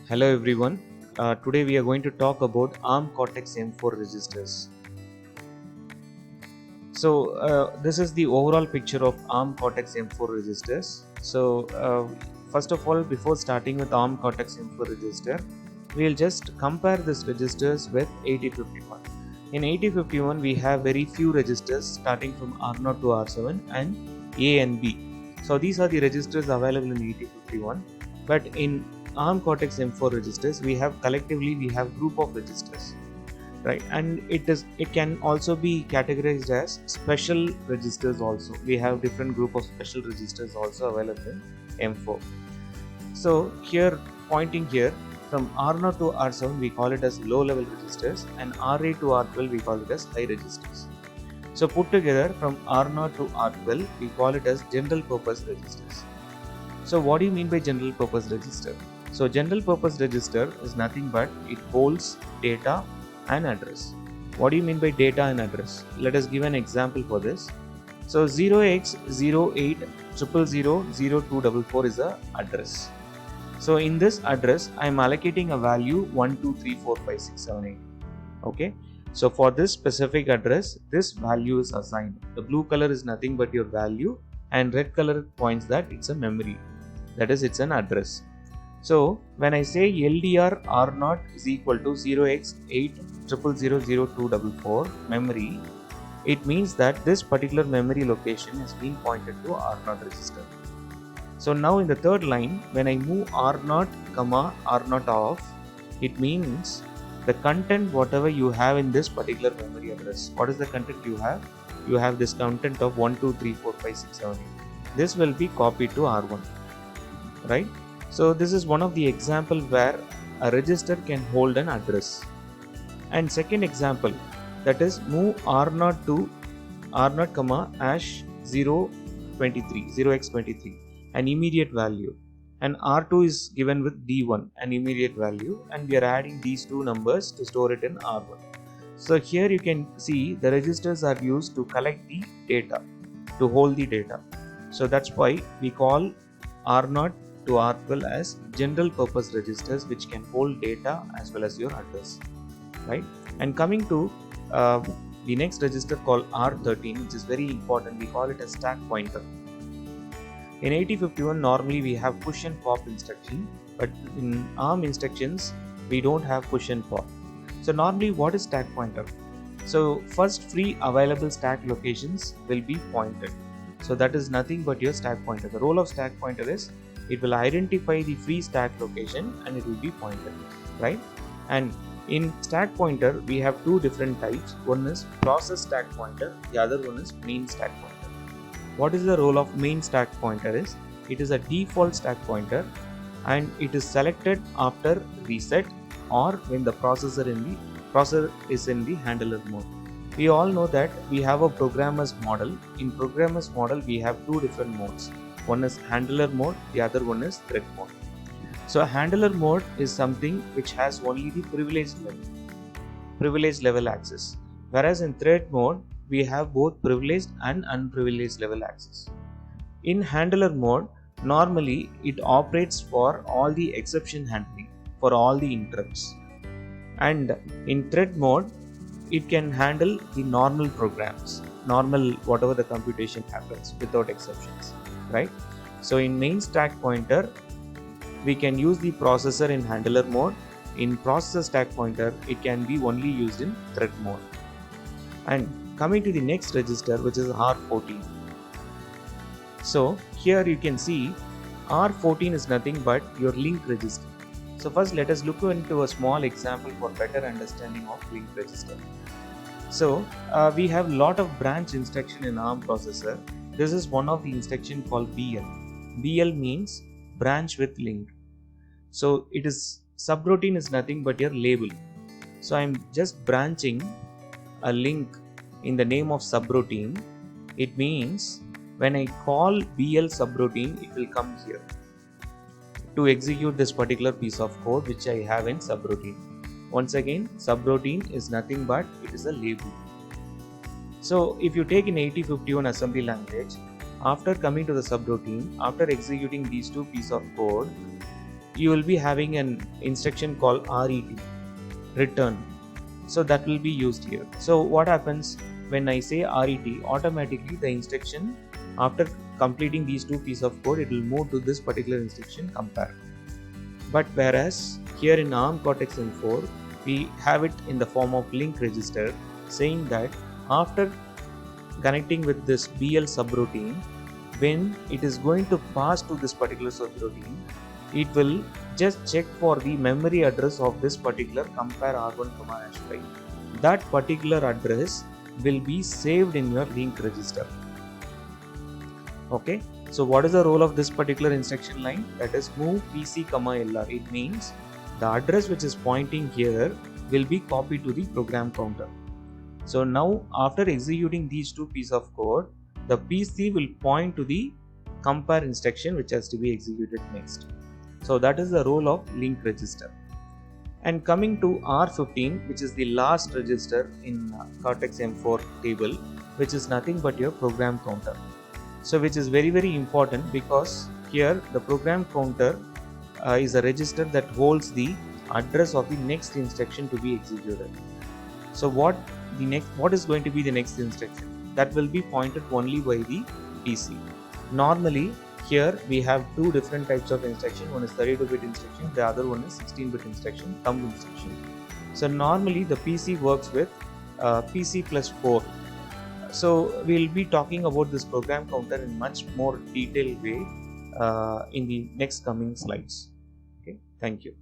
Hello everyone. Today we are going to talk about ARM Cortex M4 registers. This is the overall picture of ARM Cortex M4 registers. First of all, before starting with ARM Cortex M4 register, we'll just compare these registers with 8051. In 8051, we have very few registers starting from R0 to R7 and A and B. So these are the registers available in 8051. But in ARM Cortex M4 registers, we have group of registers, right? And it can also be categorized as special registers. Also, we have different group of special registers also available in M4. So here, pointing here, from R0 to R7 we call it as low level registers, and R8 to R12 we call it as high registers. So put together, from R0 to R12 we call it as general purpose registers. So what do you mean by general purpose register? So general purpose register is nothing but it holds data and address. What do you mean by data and address? Let us give an example for this. So 0x0800000244 is a address. So in this address I am allocating a value 1234567. Okay. So for this specific address, this value is assigned. The blue color is nothing but your value, and red color points that it's a memory. That is, it's an address. So when I say LDR R0 is equal to 0x800000244 memory, it means that this particular memory location is being pointed to R0 register. So now in the third line, when I move R0, R0 off, it means the content whatever you have in this particular memory address. What is the content you have? You have this content of 1234567. This will be copied to R1, right? So this is one of the example where a register can hold an address. And second example, that is move R0 to R0, hash 0x23, an immediate value, and R2 is given with D1, an immediate value, and we are adding these two numbers to store it in R1. So here you can see the registers are used to collect the data, to hold the data. So that's why we call R0 to R12 as general purpose registers, which can hold data as well as your address, right? And coming to the next register called R13, which is very important, we call it a stack pointer. In 8051 normally we have push and pop instruction, but in ARM instructions we don't have push and pop. So normally what is stack pointer? So first free available stack locations will be pointed. So that is nothing but your stack pointer. The role of stack pointer is it will identify the free stack location and it will be pointed, right? And in stack pointer we have two different types. One is process stack pointer, the other one is main stack pointer. What is the role of main stack pointer is, it is a default stack pointer and it is selected after reset or when the processor is in the handler mode. We all know that we have a programmer's model. In programmer's model we have two different modes. One is handler mode, the other one is thread mode. So handler mode is something which has only the privileged level access, whereas in thread mode we have both privileged and unprivileged level access. In handler mode, normally it operates for all the exception handling, for all the interrupts, and in thread mode it can handle the normal programs, normal whatever the computation happens without exceptions, right? So in main stack pointer we can use the processor in handler mode. In processor stack pointer it can be only used in thread mode. And coming to the next register, which is R14. So here you can see R14 is nothing but your link register. So first let us look into a small example for better understanding of link register. So we have lot of branch instruction in ARM processor. This is one of the instruction called BL. BL means branch with link. So it is subroutine is nothing but your label. So I am just branching a link in the name of subroutine. It means when I call BL subroutine, it will come here to execute this particular piece of code which I have in subroutine. Once again, subroutine is nothing but it is a label. So if you take in 8051 assembly language, after coming to the subroutine, after executing these two pieces of code, you will be having an instruction called RET, return. So that will be used here. So what happens when I say RET, automatically the instruction, after completing these two pieces of code, it will move to this particular instruction compare. But whereas here in ARM Cortex M4, we have it in the form of link register, saying that after connecting with this BL subroutine, when it is going to pass to this particular subroutine, it will just check for the memory address of this particular compare R1, #5. That particular address will be saved in your link register. Okay, so what is the role of this particular instruction line? That is move PC, LR. It means the address which is pointing here will be copied to the program counter. So now after executing these two pieces of code, the PC will point to the compare instruction which has to be executed next. So that is the role of link register. And coming to R15, which is the last register in Cortex M4 table, which is nothing but your program counter. So which is very important, because here the program counter is a register that holds the address of the next instruction to be executed. So what is going to be the next instruction? That will be pointed only by the PC. Normally here we have two different types of instruction. One is 32-bit instruction, the other one is 16-bit instruction, thumb instruction. So normally the PC works with PC plus 4. So we'll be talking about this program counter in much more detailed way in the next coming slides. Okay, thank you.